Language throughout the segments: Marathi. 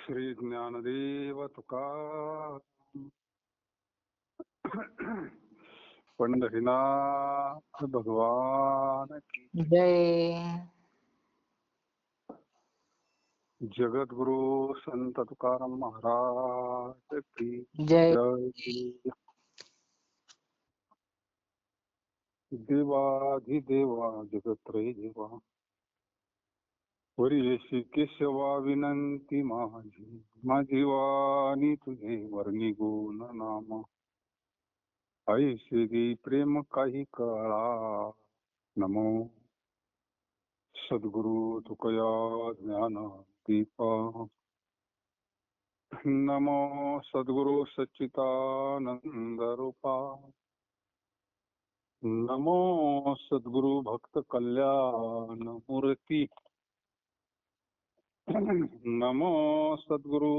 श्री ज्ञानदेव तुकाराम पंढरीनाथ भगवान की जय. जगद्गुरु संत तुकाराम महाराज की जय. जय. देवाधिदेवा जगत्रय देवा वरीयसी केशवा विनंती माझी वाणी तुझे वर्णी गुण नामा ऐसे दे प्रेम काही कळा नमो सद्गुरु तुकया ज्ञान दीपा नमो सद्गुरु सच्चिदानंद रूपा नमो सद्गुरु भक्त कल्याण मूर्ती नमो सद्गुरु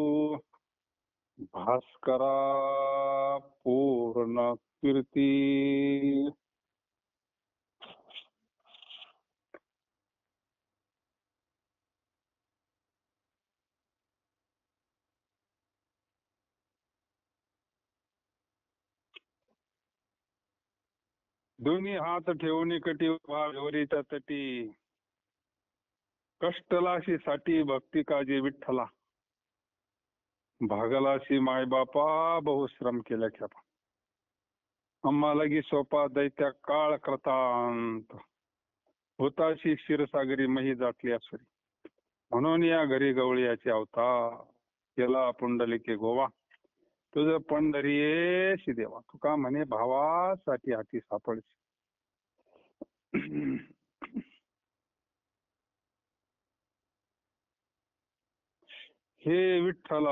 भास्करा पूर्ण कीर्ती. दोन्ही हात ठेवून कटी व्हावरीच्या तटी कष्टलाशी साठी भक्ती काजी विठ्ठला भागलाशी मायबापा बहुश्रम केल्या खेपा आम्हा लगी सोपा दैत्या काळ कृतांत होताशी क्षीरसागरी मही जातली असुरी म्हणून या घरी गवळीयाचे अवतार केला पुंडलिके गोवा तुझं पंढरी येशी देवा तुका म्हणे भावासाठी हाती सापडशी. हे विठ्ठला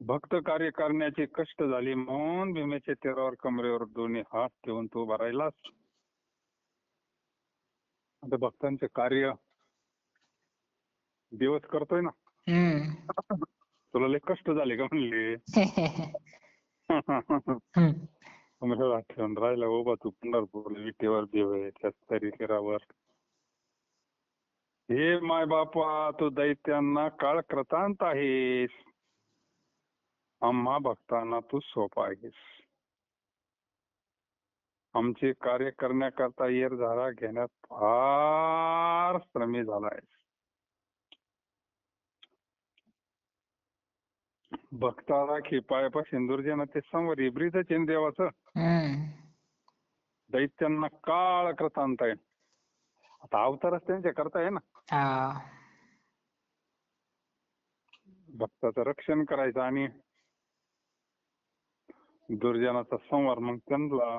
भक्त कार्य करण्याचे कष्ट झाले म्हणून भीमेच्या तेरावर कमरेवर दोन्ही हात ठेवून तू उभा राहिलास. आता भक्तांचे कार्य देवच करतोय ना. तुला लय कष्ट झाले का म्हणले. कमरेवर हात ठेवून राहिला उभा तू पंढरपूर विटेवर देव आहे त्याच तरी तेरावर. हे माय बापा तू दैत्यांना काळ कृतांत आहेस आम्हा भक्तांना तू सोपा आहेस. आमचे कार्य करण्याकरता येर झाला घेण्यात फार श्रमी झालाय. भक्ताला खेपायपा सिंदूरजन ते संवरी ब्रीद चेन देवाचं दैत्यांना काळ कृतांत आहे. आता अवतारच त्यांच्या करता आहे ना. भक्ताचं रक्षण करायचं आणि दुर्जनाचा संवार मग त्यांना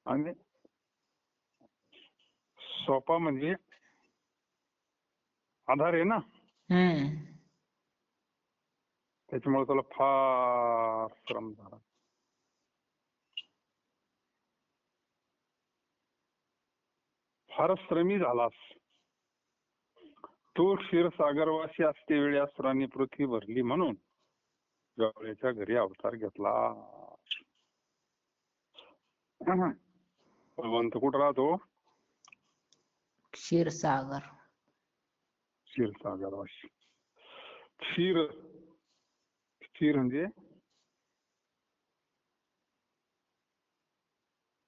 आणि सोपा म्हणजे आधार आहे ना. त्याच्यामुळे तुला फार श्रम झाला. फारच श्रमी झालास. तू क्षीरसागरवासी असते वेळी असुरांनी पृथ्वी भरली म्हणून गवळ्याच्या घरी अवतार घेतला. भगवंत कुठं राहतो. क्षीरसागर. क्षीरसागरवासी. क्षीर क्षीर म्हणजे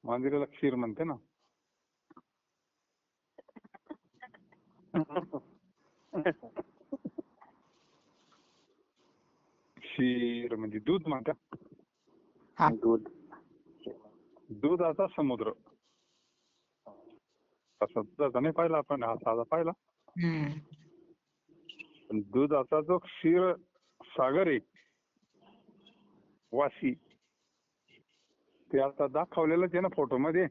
मांजरीला क्षीर म्हणते ना. क्षीर म्हणजे दूध म्हणतात. दूध. दुधाचा समुद्र तसा दुधाचा नाही पाहिला आपण हा साधा पाहिला. पण दुधाचा जो क्षीर सागर आहे वासी ते आता दाखवलेलंच आहे ना फोटो मध्ये.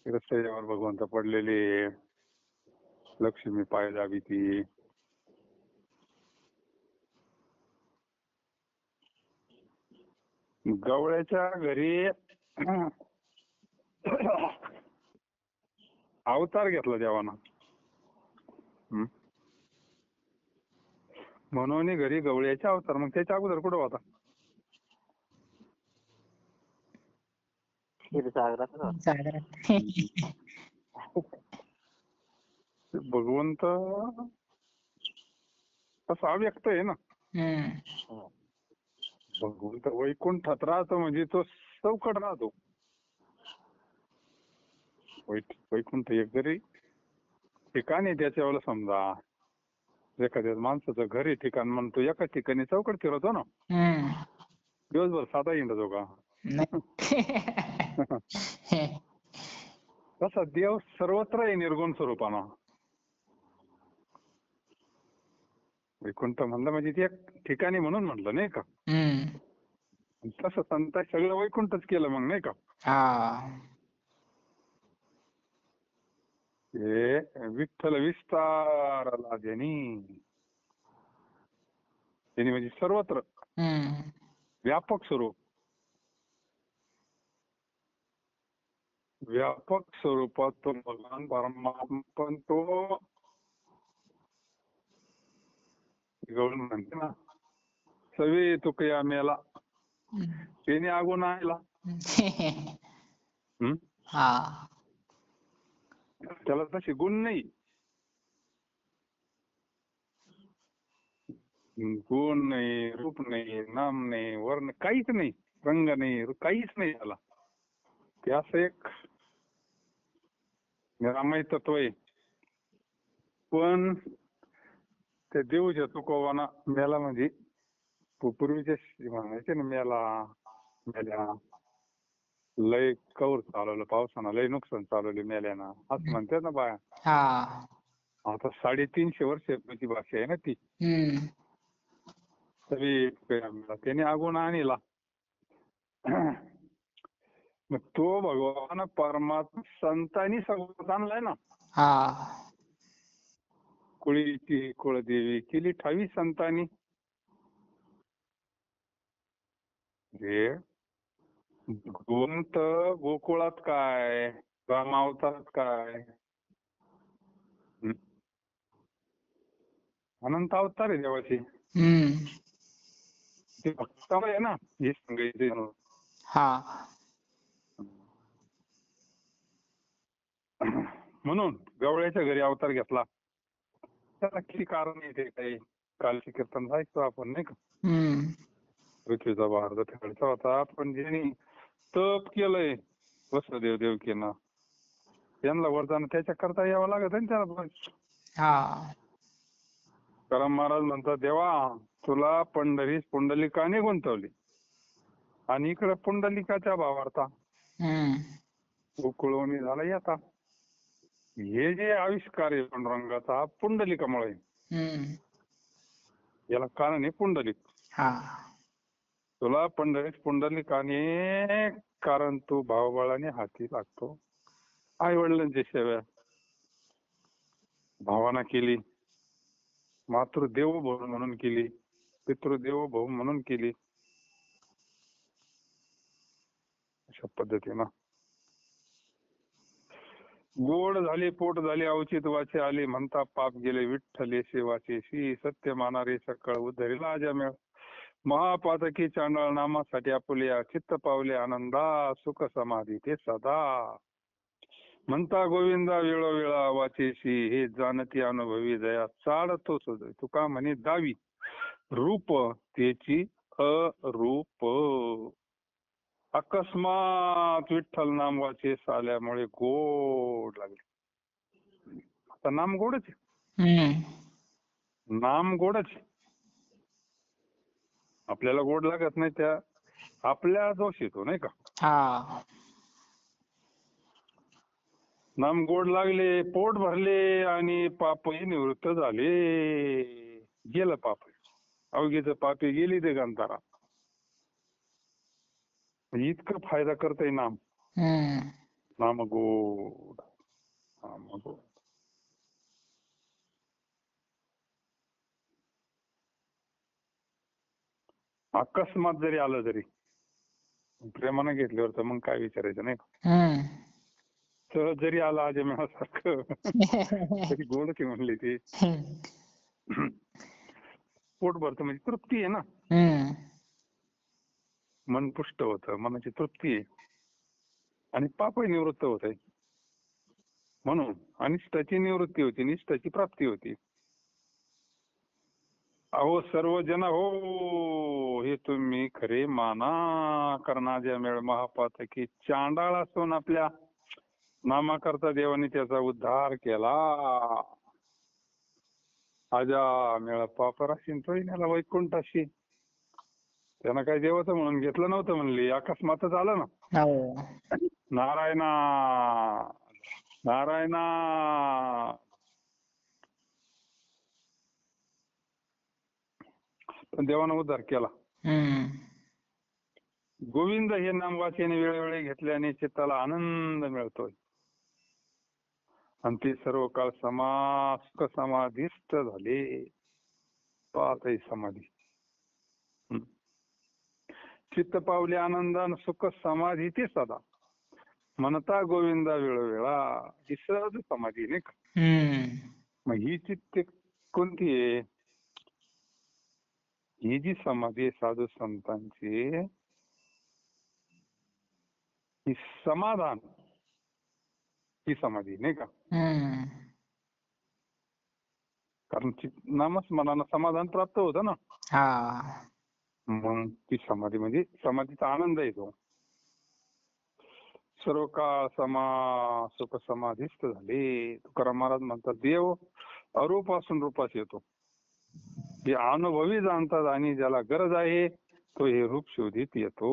रस्त्यावर भगवंत पडलेले लक्ष्मी पाय दाबी ती. गवळ्याच्या घरी अवतार घेतला देवाना म्हणून घरी गवळ्याचा अवतार. मग त्याच्या अगोदर कुठं होता. ते भगवंत तसा अव्यक्त आहे ना. भगवंत वैकुंठात राहतो म्हणजे तो चौकट राहतो. वैकुंठ एक जरी ठिकाण आहे त्याच्यावर समजा एखाद्या माणसाचं घर आहे ठिकाण म्हणतो एकाच ठिकाणी चौकट फिरवतो ना. दिवसभर साधा हिंडतो का? तसा देव सर्वत्र आहे निर्गुण स्वरूपानं. वैकुंठ म्हणलं म्हणजे ते एक ठिकाणी म्हणून म्हटलं नाही का. तसं संत सगळं वैकुंठच केलं मग नाही का. हे विठ्ठल विस्तारला ज्यांनी म्हणजे सर्वत्र व्यापक स्वरूप. व्यापक स्वरूपात तो भगवान परमात्मा पण तो गवळण म्हणते ना सवे तुकया मेला त्याने आगून आयला. त्याला तसे गुण नाही. गुण नाही, रूप नाही, नाम नाही, वर्ण काहीच नाही, रंग नाही, काहीच नाही त्याला. ते असं एक निरामय तत्व आहे. पण ते देऊच्या तुकोबाना मेला म्हणजे पूर्वीचे म्हणायचे ना मेल्या लय कौर चालवलं पावसानं, लय नुकसान चालवले मेल्यानं असं म्हणतात ना बाया. आता 350 वर्षाची भाषा आहे ना ती. तरी त्याने आगून आणला. मग तो भगवान परमात्मा संतांनी सगळं आणलाय ना. कुळीची कुळदेवी केली ठावी संतांनी. जे भगवंत गोकुळात काय, रामावतारात काय, अनंत अवतार आहे देवाचे. ते भक्तामय आहे ना हे सांगायचे. म्हणून गवळ्याच्या घरी अवतार घेतला. त्याला किती कारण आहे ते काही कालचे कीर्तन ऐकतो आपण नाही का. पृथ्वीचा भारत तिकडचा होता पण ज्यांनी तप केलंय वसुदेव देवकीनं त्यांना वरदान त्याच्या करता यावं लागत आहे ना त्याला. करम महाराज म्हणतात देवा तुला पंढरीस पुंडलिकाने गुंतवली आणि इकडे पुंडलिकाच्या भावार्था गोकुळवणी झाला येता. हे जे आविष्कार आहे पांडुरंगाचा पुंडलिकामुळे याला कारण आहे पुंडलिक. तुला पंढरीस पुंडलिकाने कारण तू भावबळाने हाती लागतो. आई वडिलांची सेवा भावाना केली, मातृदेव भाऊ म्हणून केली, पितृदेव भाऊ म्हणून केली. अशा पद्धतीनं गोड झाले पोट झाले अवचित वाचे आले म्हणता पाप गेले विठ्ठले सेवाचेशी सत्य मानारे सकळ उद्धरीला अजामेळ. महापातकी चांडाळ नामासाठी आपुल्या चित्त पावले आनंदा सुख समाधी ते सदा. म्हणता गोविंदा वेळोवेळा वाचेशी हे जाणती अनुभवी दया चाडतो सुदय. तुका म्हणे दावी रूप त्याची अरूप. अकस्मात विठ्ठल नाम वाचे आल्यामुळे गोड लागले. आता नाम गोडच आहे. नाम गोडच आपल्याला गोड लागत नाही त्या आपल्या दोष येतो नाही का. नाम गोड लागले पोट भरले आणि पापही निवृत्त झाले. गेलं पाप अवघीच पापी गेली ते गंतारा. इतकं फायदा करतय नाम. नाम गोड नाम गोड. अकस्मात जरी आलं तरी प्रेमानं घेतल्यावर तर मग काय विचारायचं नाही का. सहज जरी आला अजमेळासारखं तरी गोड की म्हणली ती. पोट भरतं म्हणजे तृप्ती आहे ना. मन पुष्ट होतं, मनाची तृप्ती आहे आणि पापही निवृत्त होत आहे. म्हणून अनिष्टाची निवृत्ती होती, निष्ठाची प्राप्ती होती. अहो सर्व जन हो हे तुम्ही खरे माना, कर्णाच्या मेळ महापातकी. चांडाळ असून आपल्या नामाकरता देवाने त्याचा उद्धार केला. आजा मेळ पापराशी तोही नेला वैकुंठाशी. त्यानं काही देवाचं म्हणून घेतलं नव्हतं म्हणली, अकस्मातच आलं ना. हो. नारायणा नारायणा. पण देवानं उद्धार केला. गोविंद हे नाम वाचेने वेळोवेळी घेतल्याने चित्ताला आनंद मिळतोय आणि ते सर्व काळ सुख समाधीस्थ झाले. पाहतही समाधी. चित्त पावले आनंदान सुख समाधी ते सदा, म्हणता गोविंदा वेळोवेळा. ही सहज समाधी नाही का. मग ही चित्त कोणती आहे? ही जी समाधी आहे साधू संतांची, ही समाधान ही समाधी नाही का. कारण नामस्मरणानं समाधान प्राप्त होतं ना. मग ती समाधी म्हणजे समाधीचा आनंद येतो. सर्व काळ सुख समाधीस्थ झाले. तुकाराम महाराज म्हणतात, देव अरूप असून रूपास येतो. हे अनुभवी जाणतात आणि ज्याला गरज आहे तो हे रूप शोधित येतो.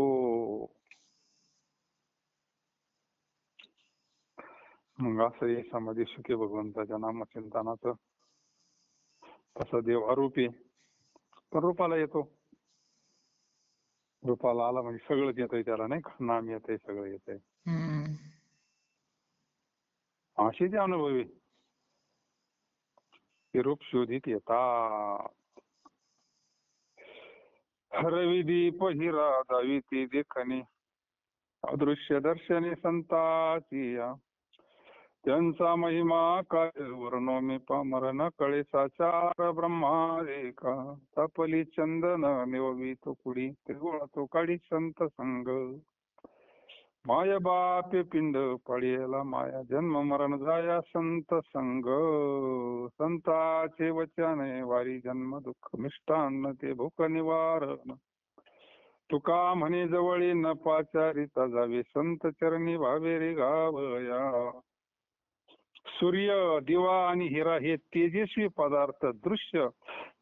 मग असं हे समाधी सुखी भगवंताच्या नामचिंतनाचं. तसं देव अरूप आहे पण रूपाला येतो. रूपाला आला म्हणजे सगळंच येतंय त्याला नाही का. नाम येतंय, सगळं येतंय. अशी ते अनुभवी ते रूप शोधित येतात. हरविदीप हिरा दाविती देखणे, अदृश्य दर्शने संताची. त्यांचा महिमा काय वर्णो मी पामर न कळे. साचार ब्रह्मारेखा तपली चंदन निववी तो कुडी. त्रिगुण तो काढी संत संग. माया बापे पिंड पळेला माया, जन्म मरण जाया संत संग. संताचे वचने वारी जन्म दुःख मिष्टान्न ते भूक निवारण. तुका म्हणे जवळी न पाचारिता जावे, संत चरणी भावे रे गावया. सूर्य, दिवा आणि हिरा हे तेजस्वी पदार्थ दृश्य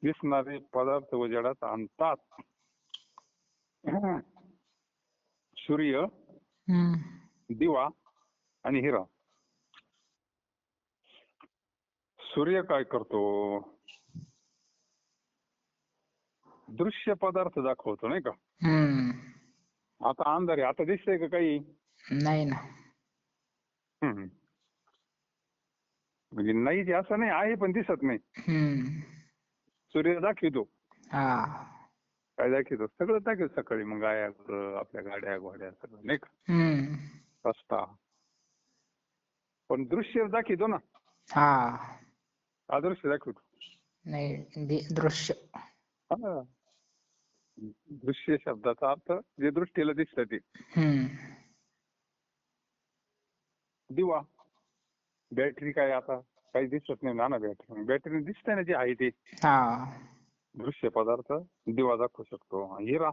दिसणारे पदार्थ उजेडात आणतात. सूर्य, दिवा आणि हिरा. सूर्य काय करतो? दृश्य पदार्थ दाखवतो नाही का. आता अंधार आहे, आता दिसतंय का काही? नाही ना. म्हणजे नाही असं नाही, आहे पण दिसत नाही. सूर्य दाखवतो. काय दाखवतो? सगळं दाखवतो. सकाळी मग गाया, आपल्या गाड्या घोड्या सगळं नाही का, रस्ता. पण दृश्य दाखवतो ना. अदृश्य दाखवतो नाही, दृश्य. दृश्य शब्दाचा अर्थ जे दृष्टीला दिसतं ते. दिवा, बॅटरी काय आता काही दिसत नाही ना. बॅटरी दिसतंय ना जे आहे ते. दृश्य पदार्थ दिवा दाखवू शकतो. हिरा,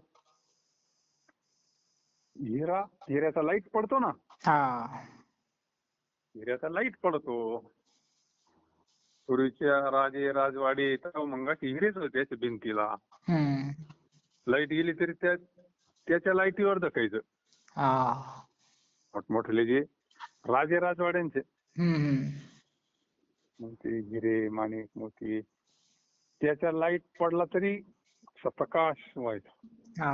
हिऱ्याचा लाईट पडतो ना. हिऱ्याचा लाईट पडतो. पूर्वीच्या राजे राजवाडी मग हिरेच होते भिंतीला. लाईट गेली तरी त्याच्या लाईटीवर दाखायचं. मोठमोठले जे राजे राजवाड्यांचे मग ते हिरे माणिक मोती, त्याच्या लाईट पडला तरी प्रकाश व्हायचा.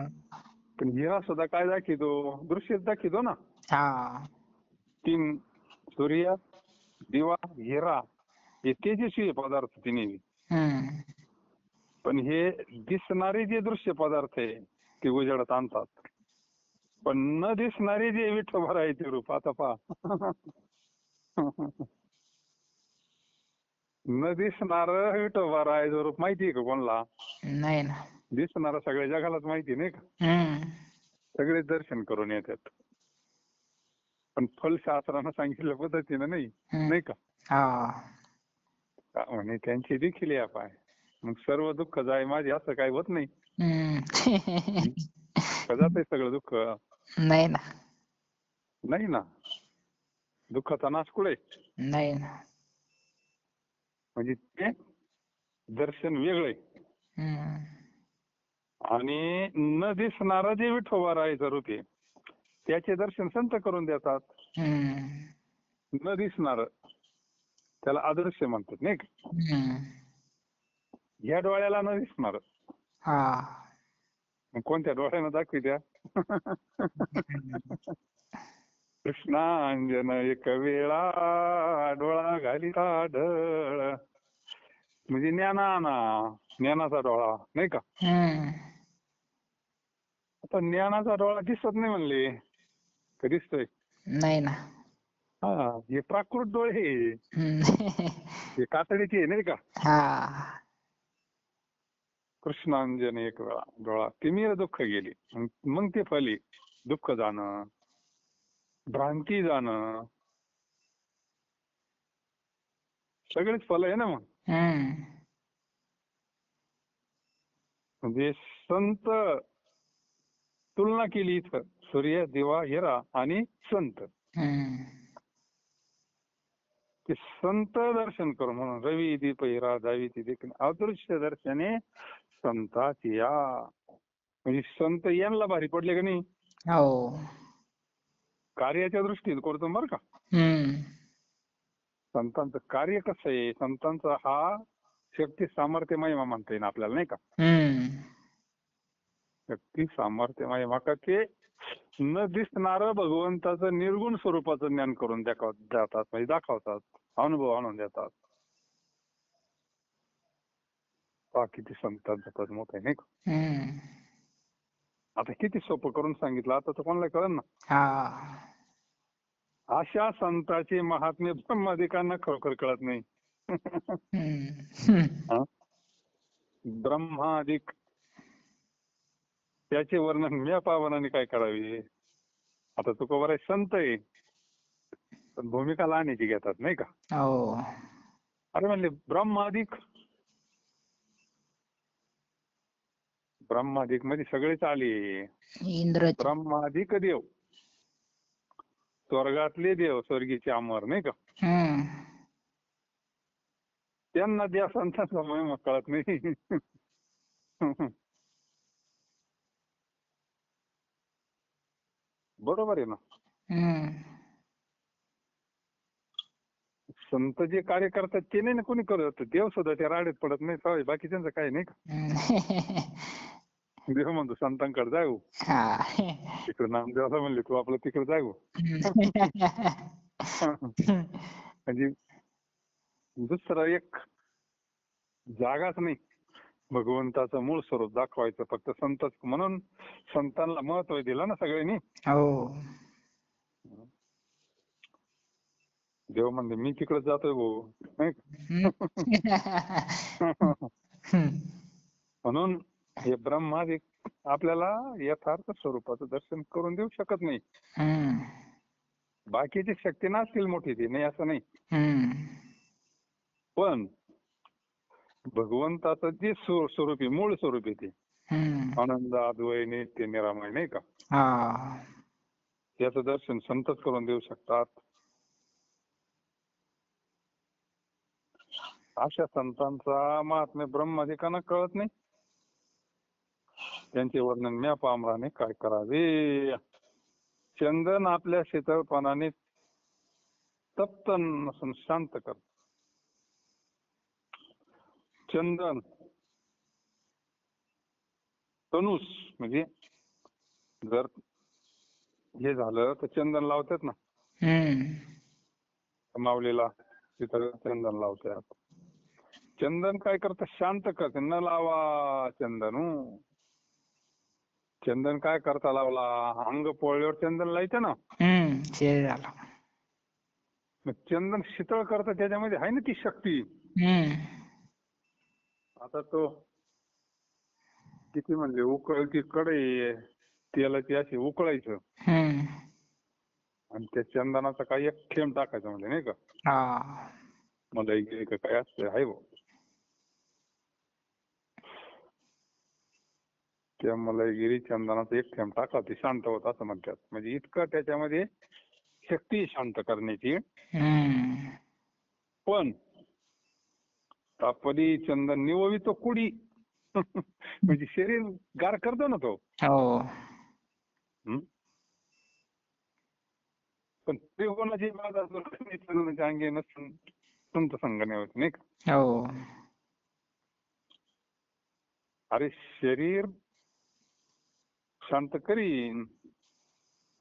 पण हिरा सुद्धा काय दाखवतो? दृश्य दाखवतो ना. 3 सूर्य, दिवा, हिरा हे तेजस्वी पदार्थ तिन्ही. पण हे दिसणारे जे दृश्य पदार्थ आहे ते उजेडात आणतात. पण न दिसणारे जे विठोबा आहे ते रूप. आता पहा, न दिसणार विठोबा आहे रूप माहितीये का कोणाला? नाही ना. दिसणारा सगळ्या जगालाच माहिती नाही का. सगळे दर्शन करून येतात. पण फलशास्त्रानं सांगितल्या पद्धतीनं नाही, हम्म. नाही का? हा. का म्हणे त्यांची देखील या पाय. मग सर्व दुःख जाय माझे असं काही होत नाही. हम्म. का जातंय सगळं दुःख? नाही ना. नाही ना. दुःखाचा नाश कुठे? नाही ना. म्हणजे ते दर्शन वेगळंय. हम्म. आणि न दिसणारं जे विठोबा राहायचं रूप आहे त्याचे दर्शन संत करून देतात. हम्म. न दिसणार त्याला अदृश्य म्हणतात, नाही का? हम्म. ह्या डोळ्याला न दिसणार हा. मग कोणत्या डोळ्यानं दाखवित्या? कृष्णांजन एक वेळा डोळा घालिता ढळ, म्हणजे ज्ञानाचा डोळा, नाही का? हम्म. आता ज्ञानाचा डोळा दिसत नाही म्हणले, का दिसतोय? नाही ना. हा, हे प्राकृत डोळे हम्म. हे कातडीचे आहे, नाही का? हा. कृष्णांजन एक वेळा डोळा तिमिर दुःख गेली, मग ते फली दुःख जाणं, भ्रांती जाणं, सगळेच फल आहे ना. मग हम्म. म्हणजे संत तुलना केली इथं, सूर्य, दिवा, हिरा आणि संत. हम्म. ते संत दर्शन करू म्हणून रवी दीप हिरा दावी देखील अदृश्य दर्शने संताची या. म्हणजे संत यांना भारी पडले का नाही हो. कार्याच्या दृष्टीने करतो बरं का. हम्म. संतांचं कार्य कसं आहे, संतांचा हा शक्ती सामर्थ्य महिमा म्हणता येईल आपल्याला, नाही का? हम्म. शक्ती सामर्थ्य महिमा का ते न दिसणारं भगवंताचं निर्गुण स्वरूपाचं ज्ञान करून देतात, म्हणजे दाखवतात, अनुभव आणून देतात. पहा किती संतांचं पद मोठं आहे, नाही का? हम्म. आता किती सोपं करून सांगितलं, आता तर कोणाला कळेल ना. हा. अशा संतांचे महात्म्य ब्रह्मादिकांना खरोखर कळत नाही. हम्म. हा? ब्रह्मादिक त्याचे वर्णन म्या पावनाने काय करावे. आता तुकोबार आहे, संत आहे पण भूमिका लहानाची घेतात, नाही का? हो. अरे म्हणले ब्रह्मादिक, ब्रह्मादिक मध्ये सगळेच आले. इंद्र. ब्रह्मादिक देव, स्वर्गातले देव, स्वर्गीचे अमर, नाही का? हम्म. त्यांना द्या संतांचा महिमा कळत नाही. बरोबर आहे ना. हम्म. संत जे कार्य करतात ते नाही ना कोणी करत. देव सुद्धा त्या राडेत पडत नाही, सवय बाकी त्यांचं काय, नाही का? देव म्हणतो संतांकडे जाऊ, हा. तिकडे नामदेवाला म्हणले तू आपलं तिकडे जाऊ. म्हणजे दुसरा एक जागाच नाही भगवंताचं मूळ स्वरूप दाखवायचं, फक्त संत म्हणून संतांना महत्व दिलं ना सगळ्यांनी. हो. देव म्हणले मी तिकडे जातोय भाऊ, नाही का? म्हणून हे ब्रह्मादिक आपल्याला यथार्थ स्वरूपाचं दर्शन करून देऊ शकत नाही. हम्म. बाकीची शक्ती नसतील मोठी ती, नाही असं नाही, हम्म. पण भगवंताचं जे स्वरूप आहे, मूळ स्वरूप आहे ते हम्म. आनंद, अद्वय, नित्य, निरामय, नाही का? हा. याचं दर्शन संतच करून देऊ शकतात. अशा संतांचा महात्म्य ब्रह्मादिकांना कळत नाही. त्यांचे वर्णन म्या पामराने काय करावे. चंदन आपल्या शीतळपणाने तप्त नसून शांत कर. चंदन तनुस म्हणजे जर हे झालं तर चंदन लावतात ना, माऊलीला तिथं चंदन लावतात. चंदन काय करतं, शांत करते. न लावा चंदन, चंदन काय करता लावला, अंग पोळल्यावर चंदन लायचं ना. शरीराला. मग चंदन शीतळ करतं, त्याच्यामध्ये आहे ना ती शक्ती. आता तो किती म्हणजे उकळती कढई तेलाची अशी उकळायचं आणि त्या चंदनाचा काही एक थेंब टाकायचा म्हणजे नाही का, हा. मलाई गिरी का काय असतं आहे भाऊ. त्या मलईगिरी चंदनाचा एक थेंब टाका ते शांत होत असं म्हणतात. म्हणजे इतकं त्याच्यामध्ये शक्ती आहे शांत करण्याची. हम्म. पण तापदी चंदन निववितो कुडी. म्हणजे शरीर गार करतो ना तो. हो. हं? पण त्रिगुणाची बाधा चंदनाच्या अंगी नसून संत संगणे होत नाही का. हो. अरे शरीर शांत करीन,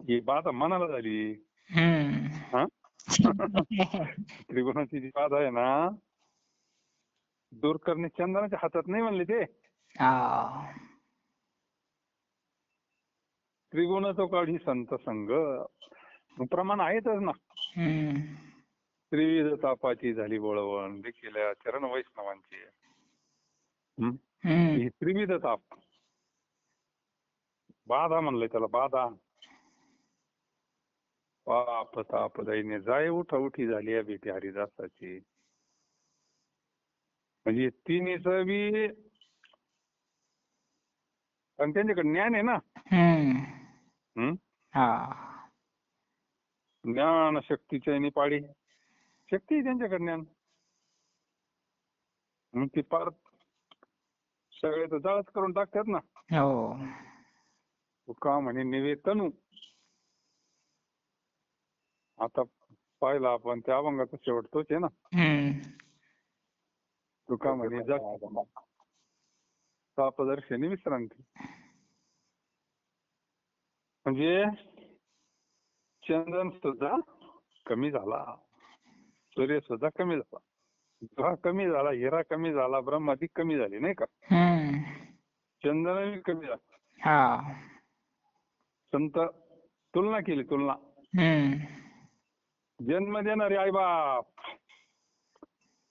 ही बाधा मनाला झाली. हम्म. हा. त्रिगुणाची जी बाधा आहे ना, दूर करणे चंदनाच्या हातात नाही म्हणले ते. हा. त्रिगुण तो काढी संत संग. मग प्रमाण आहेतच ना. हम्म. त्रिविध तापाची झाली बोळवण देखील चरण वैष्णवांची. हम्म. ही त्रिविध ताप, बाधा म्हणलंय त्याला, बाधा. पाप ताप दैन्य जाय उठा उठी झाली या भेटी हरिदासाची. म्हणजे तिन्हीच बी, आणि त्यांच्याकडे ज्ञान आहे ना. हम्म. हं? हा. ज्ञान शक्तीच्या निपाडी, शक्ती आहे त्यांच्याकडे ज्ञान. मग ती पार सगळे तर जाळच करून टाकतात ना. हो. तुका म्हणे निवेतनू. आता पाहिला आपण त्या अभंगाचा शेवट तोच आहे ना. हम्म. तुका म्हणे तापदर्शनी विश्रांती. म्हणजे चंदन सुद्धा कमी झाला, सूर्य सुद्धा कमी झाला, ग्रह कमी झाला, हिरा कमी झाला, ब्रह्मादी कमी झाली नाही का. हम्म. चंदनही कमी झाला. हा. संत तुलना केली, तुलना. हम्म. जन्म देणारे आई बाप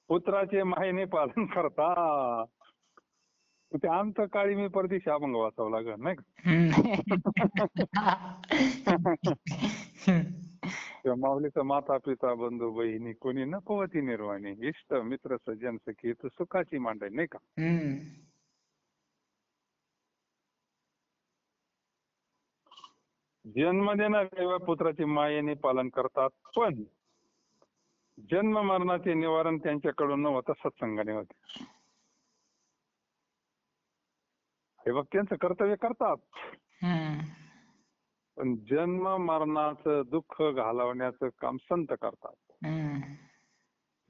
पुत्राचे मायेने पालन करता. ते अंतकाळी मी परदेशी अभंग वाचावं लागेल नाही का. त्या माऊलीचं माता पिता बंधू बहिणी कोणी न पवती निर्वाणी, इष्ट मित्र सज्जन सखी तू सुखाची मांडाय नाही का. हम्म. जन्म देणाऱ्या पुत्राचे मायेने पालन करतात, पण जन्म मरणाचे निवारण त्यांच्याकडून न होता सत्संगाने होते. हे बघ त्यांचं कर्तव्य करतात, हम्म. पण जन्म मरणाचं दुःख घालवण्याचं काम संत करतात. हम्म.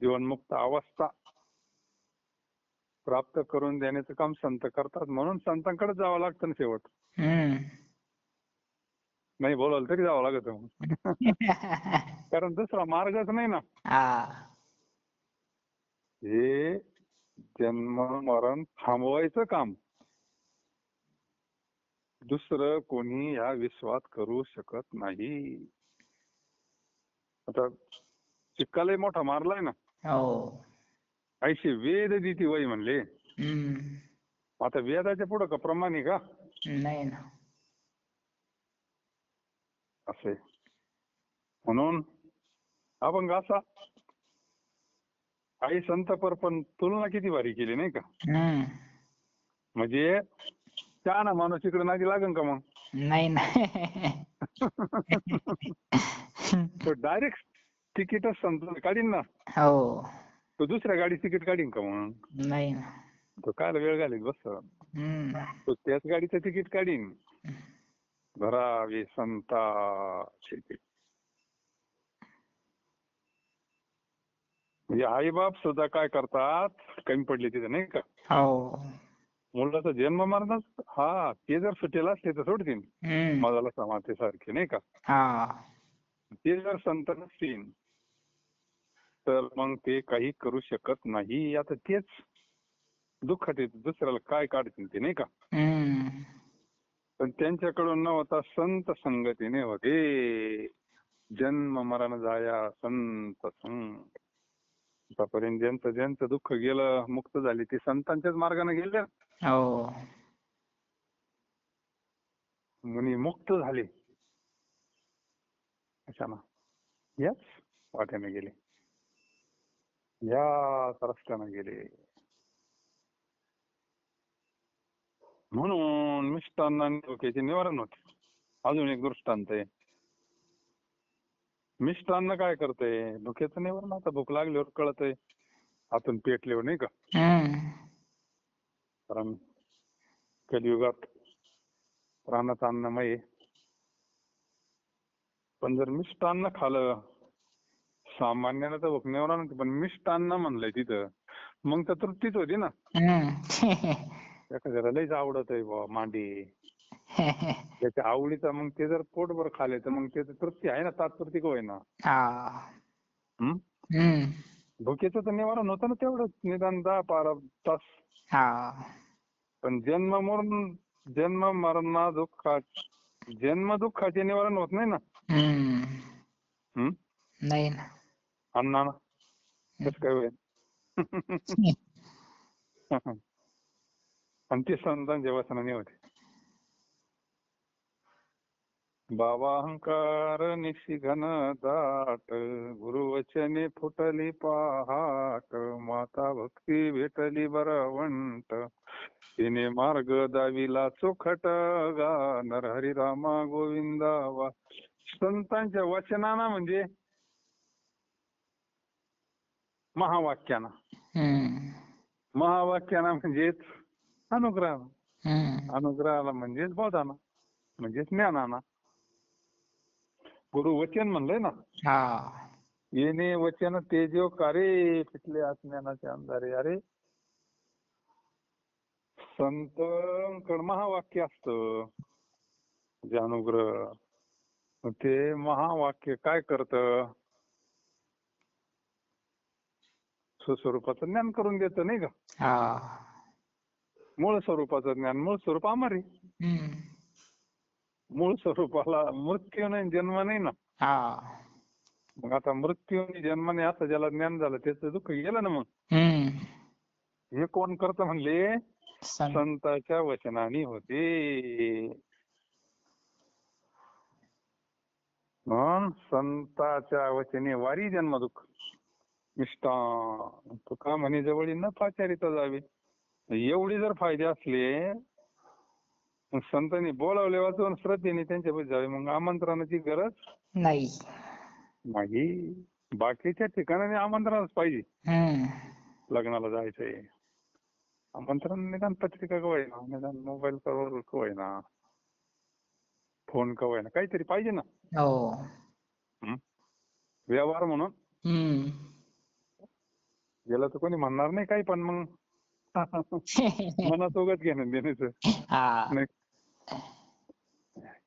जीवनमुक्त अवस्था प्राप्त करून देण्याचं काम संत करतात. म्हणून संतांकडे जावं लागतं ना शेवट. हम्म. नाही बोलावलं तरी जावं लागत. कारण दुसरा मार्गच नाही ना. हा. हे जन्म मरण थांबवायचं काम दुसरं कोणी या विश्वात करू शकत नाही. आता चिक्कालाही मोठा मारलाय ना. हो. ऐशी वेद दिती वय म्हणले. हम्म. आता वेदाच्या पुढं का प्रमाण आहे का. नाही ना. असे म्हणून अभंग असा, आई संत पण तुलना किती भारी केली नाही का. हम्म. म्हणजे छान माणूस इकडे नादी लागेल का मग. नाही ना. तो डायरेक्ट तिकीटच संत काढीन ना. हो. तो दुसऱ्या गाडी तिकीट काढीन का मग. नाही ना. तो कायला वेळ घालीत बस. हम्म. तो त्याच गाडीचं तिकीट काढीन. भरावी संताची. म्हणजे आई बाप सुद्धा काय करतात, कमी पडले तिथे नाही का. हो. मुलाचा जन्म मरणाच हा ते जर सुटेला असले तर सोडतील हम्म. मधाला समाधीसारखे नाही का. हा. ते जर संत नसतील तर मग ते काही करू शकत नाही. आता तेच दुःखात येते, दुसऱ्याला काय काढतील ते नाही का. हम्म. पण त्यांच्याकडून न होता संत संगतीने होते. जन्म मरण जाया संत संग. आतापर्यंत ज्यांचं दुःख गेलं, मुक्त झाले, ते संतांच्याच मार्गाने गेले. हो. मुनी मुक्त झाले. कशानं? याच वाट्याने गेले, याच रस्त्यानं गेले. म्हणून मिष्टान्न आणि धोक्याचे निवारण होते. अजून एक दृष्टांत आहे. मिष्टान्न काय करतंय? धोक्याचं निवारण. आता भूक लागल्यावर कळतंय, आतून पेटल्यावर, नाही का? हम्म. कारण कलियुगात प्राणाचं अन्नमय आहे. पण जर मिष्टान्न खाल्लं, सामान्याला तर भूक निवारण होते, पण मिष्टान्न म्हणलंय तिथं, मग तर तृप्तीच होती ना. हम्म. एखाद्याला लईच आवडत आहे बुवा मांडे, त्याच्या आवडीचा, मग ते जर पोटभर खाल्ले तर मग ते तृप्ती आहे ना, तात्पुरती का होईना. हा. हं? हम्म. भुकेचं तर निवारण होतं ना तेवढंच, निदान 10-12 तास. हा. पण जन्म मरण दुःखाचे निवारण होत नाही ना. हम्म. हं? नाही ना. अण्णा कसं काय होईल? आणि ते संतांच्या वचनाने होते. बाबा अहंकार निशिघन दाट, गुरुवचने फुटली पहाट, माता भक्ती भेटली बरवंत, तिने मार्ग दाविला चोखट गा, नरहरी रामा गोविंदा वा. संतांच्या वचनाना म्हणजे महावाक्याना. हम्म. महावाक्याना म्हणजेच अनुग्रह. हम्म. अनुग्रहाला म्हणजेच बोधाना, म्हणजेच ज्ञानाना. गुरु वचन म्हणलंय ना. हा. येणे वचन तेजो कारे, फिटले अज्ञानाचे अंधारे. अरे संतांकडे महावाक्य असतं, जे अनुग्रह. ते महावाक्य काय करतं? सुस्वरूपाचं ज्ञान करून देतं, नाही का? हा. मूळ स्वरूपाचं ज्ञान. मूळ स्वरूप अमर आहे. हम्म. मूळ स्वरूपाला मृत्यू नाही, जन्म नाही ना. हा. मग आता मृत्यू आणि जन्माने असं ज्याला ज्ञान झालं त्याचं दुःख गेलं ना. मग हम्म. हे कोण करतं म्हणले? संत. संतांच्या वचनाने होते. म्हणून संतांच्या वचने वारी जन्म दुःख मिष्टान. तुका म्हणे जवळी न पाचारिता जावे. एवढे जर फायदे असले, मग संतांनी बोलावले वाचून श्रद्धेने त्यांच्यापाशी जावे. मग आमंत्रणाची गरज नाही. नाही. बाकीच्या ठिकाणी आमंत्रणच पाहिजे. हम्म. लग्नाला जायचंय, आमंत्रण निदान पत्रिका का होईना, निदान मोबाईल वर का होईना, फोन का होईना, काहीतरी पाहिजे ना. हो. हं? व्यवहार म्हणून हम्म. गेलं तर कोणी म्हणणार नाही काही, पण मग मनात उगाच घेणं देण्याचं हा. नाही.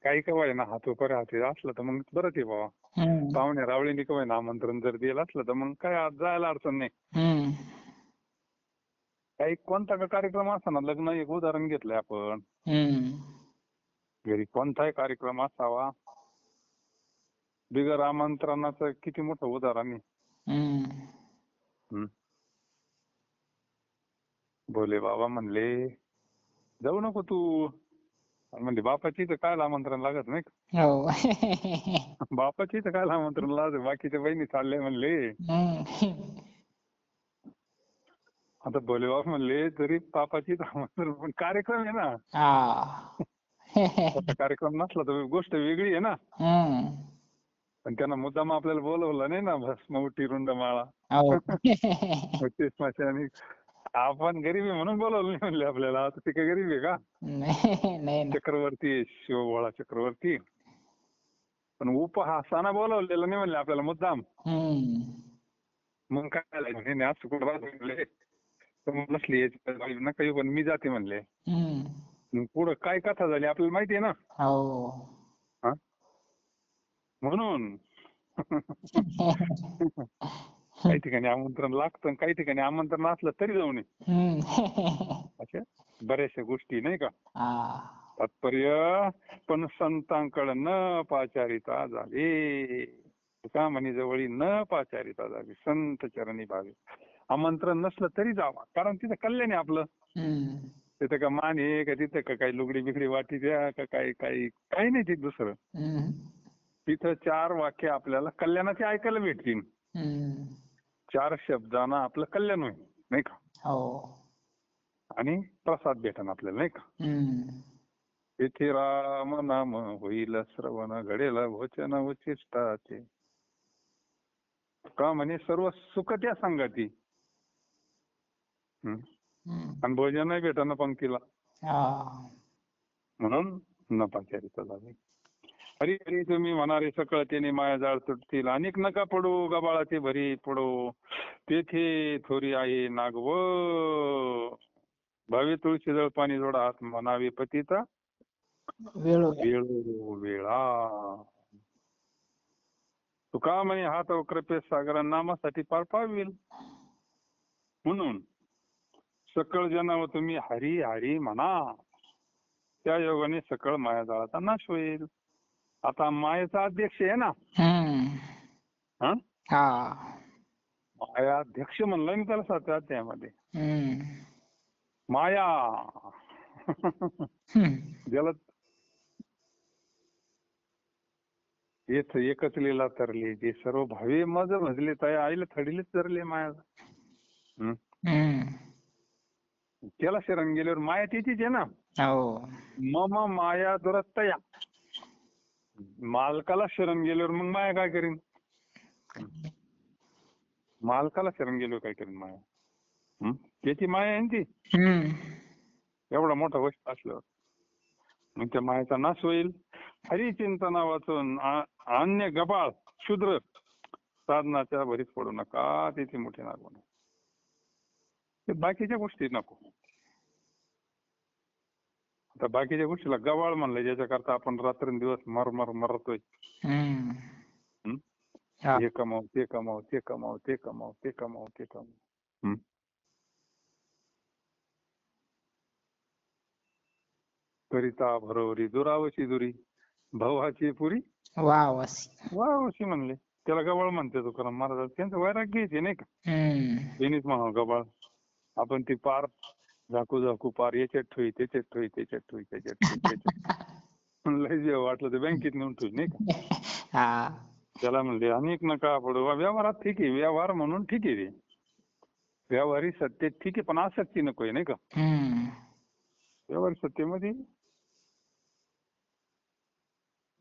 काही का होईना, हात उपर हाती असलं तर मग बरंच आहे बाबा. हम्म. पाहुणे रावळीने का होईना आमंत्रण जर दिलं असलं तर मग काय आज जायला अडचण नाही. हम्म. काही कोणता का कार्यक्रम असताना, लग्न एक उदाहरण घेतलंय आपण, हम्म. घरी कोणताही कार्यक्रम असावा, बिगर आमंत्रणाचं किती मोठं उदाहरण आहे. हम्म. हं. भोले बाबा म्हणले जाऊ नको तू. म्हणजे बापाची तर काय आमंत्रण लागत नाही का? हो. बापाची तर काय आमंत्रण लागत, बाकीच्या बहिणी चालले म्हणले. हम्म. आता भोले बाबा म्हणले तरी बापाची आमंत्रण, पण कार्यक्रम आहे ना. हा. तसा कार्यक्रम नसला तर गोष्ट वेगळी आहे ना. हम्म. पण त्यांना मुद्दाम आपल्याला बोलवलं नाही ना, भस्म उटी रुंड माळा. हो. होती स्मशानी. आपण गरीबी म्हणून बोलवलं नाही म्हणले आपल्याला. आता ती काय गरीबी आहे का? नाही ना. चक्रवर्ती आहे, शिवभोळा चक्रवर्ती. पण उपहासाना बोलवलेलं नाही म्हणले आपल्याला मुद्दाम. हम्म. मग काय झालं, असं कुठं राहत म्हणले, नसली याची नका येऊ, पण मी जाते म्हणले. हम्म. मग पुढं काय कथा झाली आपल्याला माहिती आहे ना. हो. हा? म्हणून काही ठिकाणी आमंत्रण लागतं, काही ठिकाणी आमंत्रण असलं तरी जाऊ नये. हम्म. अशा बऱ्याचशा गोष्टी, नाही का. हा. तात्पर्य, पण संतांकडे न पाचारिता झाली. तुका म्हणे जवळी न पाचारिता झाली, संत चरणी भावे. आमंत्रण नसलं तरी जावा, कारण तिथं कल्याण आहे आपलं. हम्म. तिथं का मान आहे का, तिथं का काही लुगडी बिगडी वाटी द्या का, काही काही काही नाही तिथं दुसरं. हम्म. तिथं 4 वाक्य आपल्याला कल्याणाचे ऐकायला भेटतील. हम्म. 4 शब्दांना आपलं कल्याण होईल, नाही का? हो. आणि प्रसाद भेटन आपल्याला, नाही का? हम्म. येथे राम नाम होईल श्रवण, घडेल वचन उचिष्टाचे. का म्हणे सर्व सुख त्या संगती. हं. हम्म. आणि भोजनही भेटणं पंक्तीला, हा. म्हणून नपाचारिता झाली. हरी हरी तुम्ही म्हणारे सकळ तेने माया जाळ तुटतील, अनेक नका पडू गबाळाचे भरी पडो, तेथे थोरी आहे नागव, भावी तुळशी जळ पाणी जोडा हात म्हणावे पतिता वेळोवेळी. वेळोवेळा. तुका म्हणे हात कृपे सागरा नामासाठी पार पावेल. म्हणून सकळ जनाव तुम्ही हरी हरी म्हणा, त्या योगाने सकळ मायाजाळाचा नाश होईल. आता मायेचा अध्यक्ष आहे ना, हम्म. हा, हा. मायाध्यक्ष म्हणलं मी त्याला 7व्या अध्यायामध्ये. हम्म. माया हम्म. ज्याला येथ एकच लीला तरली, जे सर्व भावे मज भजले तया आईला थडीलेच तरले माया. हम्म. त्याला शरण गेल्यावर माया त्याचीच आहे ना. हो. मम माया दुरत्तया. मालकाला शरण गेल्यावर मग माया काय करीन? मालकाला शरण गेल्यावर काय करीन माया? त्याची माया आहे ना ती. हम्म. एवढा मोठा वस्तू असल्यावर मग त्या मायाचा नाश होईल. हरिचिंतना वाचून अन्य गबाळ शूद्र साधनाच्या भरीत पडू नका, तिथे मोठे नागू नका. ते बाकीच्या गोष्टी नको. आता बाकीच्या गोष्टीला गबाळ म्हणलं, ज्याच्याकरता आपण रात्रंदिवस मरतोय. हम्म. हा. हे कमाव, ते कमाव, ते कमाव, ते कमाव, ते कमाव, ते कमाव. करिता भरोवरी दुरावशी दुरी, भवाची पुरी वावसी. वावशी म्हणले. त्याला गबाळ म्हणते तुकाराम महाराज. त्यांचं वैराग्य येते, नाही का? हम्म. त्यांनीच म्हणावं गबाळ. आपण ती पार झाकू झाकू पार याच्यात ठेवी, त्याच्यात ठेवी, त्याच्यात ठेवी, त्याच्यात ठेवी, त्याच्यात लय जे वाटलं ते बँकेत नेऊन ठेवी, नाही का? हा. त्याला म्हणले अनेक नका पडू. व्यवहारात ठीक आहे, व्यवहार म्हणून ठीक आहे ते. व्यवहारी सत्य ठीक आहे, पण आसक्ती नकोय, नाही का? हम्म. व्यवहारी सत्तेमध्ये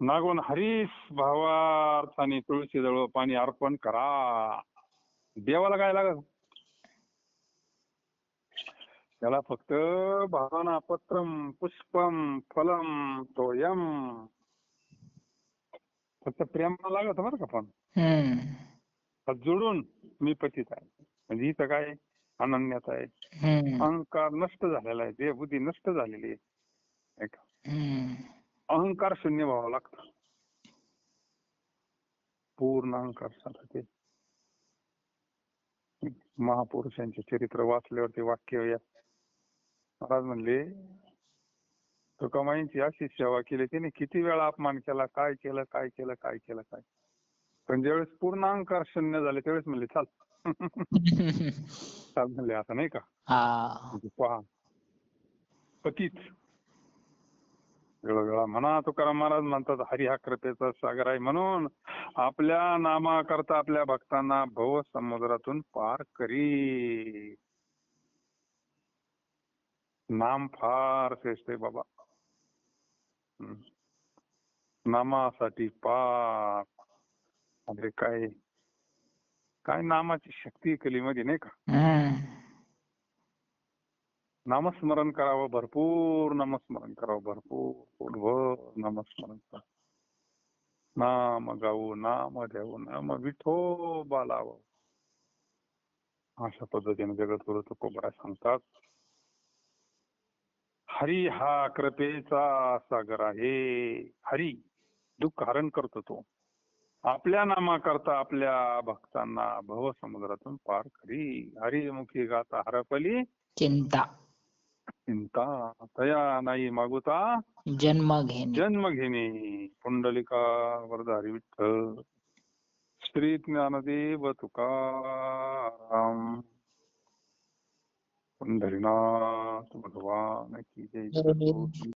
नागवण हरीस भावार्थाने तुळशी जवळ पाणी अर्पण करा. देवाला काय लागत? त्याला फक्त भावना पत्रम पुष्पम फलम तोयम, फक्त प्रेमाला लागत बरं का. पण हात जोडून मी पतित आहे म्हणजे इथं काय अनन्यता आहे. अहंकार नष्ट झालेला आहे, देहबुद्धी नष्ट झालेली आहे. अहंकार शून्य व्हावं लागतं. पूर्ण अहंकार साधते. महापुरुषांचे चरित्र वाचल्यावरती वाक्य या महाराज म्हणले, तुकामाईंची अशी सेवा केली, त्याने किती वेळा अपमान केला, काय केलं, काय केलं, काय केलं, काय. पण ज्यावेळेस पूर्ण अहंकार शून्य झाले त्यावेळेस म्हणले चाल चाल म्हणले आता, नाही का? पहा पतीत वेळोवेळा म्हणा. तुकाराम महाराज म्हणतात हरी हा कृपेचा सागर आहे, म्हणून आपल्या नामाकरता आपल्या भक्तांना भव समुद्रातून पार करी. नाम फार श्रेष्ठ आहे बाबा. नामासाठी पार. अरे काय काय नामाची शक्ती कलीमध्ये, नाही का? नामस्मरण करावं, भरपूर नामस्मरण करावं, भरपूर पोटभर नामस्मरण करावं. नाम गाऊ, नाम देऊ, नाम विठो बालावं. अशा पद्धतीने जगद्गुरु तुकोबराय सांगतात. हरी हा कृपेचा सागर आहे. हरी दुःख हरण करतो तो. आपल्या नामाकरता आपल्या भक्तांना भव समुद्रातून पार करी. हरिमुखी गाता हरपली चिंता चिंता, तया नाही मागुता जन्म घेणे. पुंडलिका वरदारी विठ्ठल. श्री ज्ञानदेव तुकाराम. पंढरीनाथ भगवान की जय.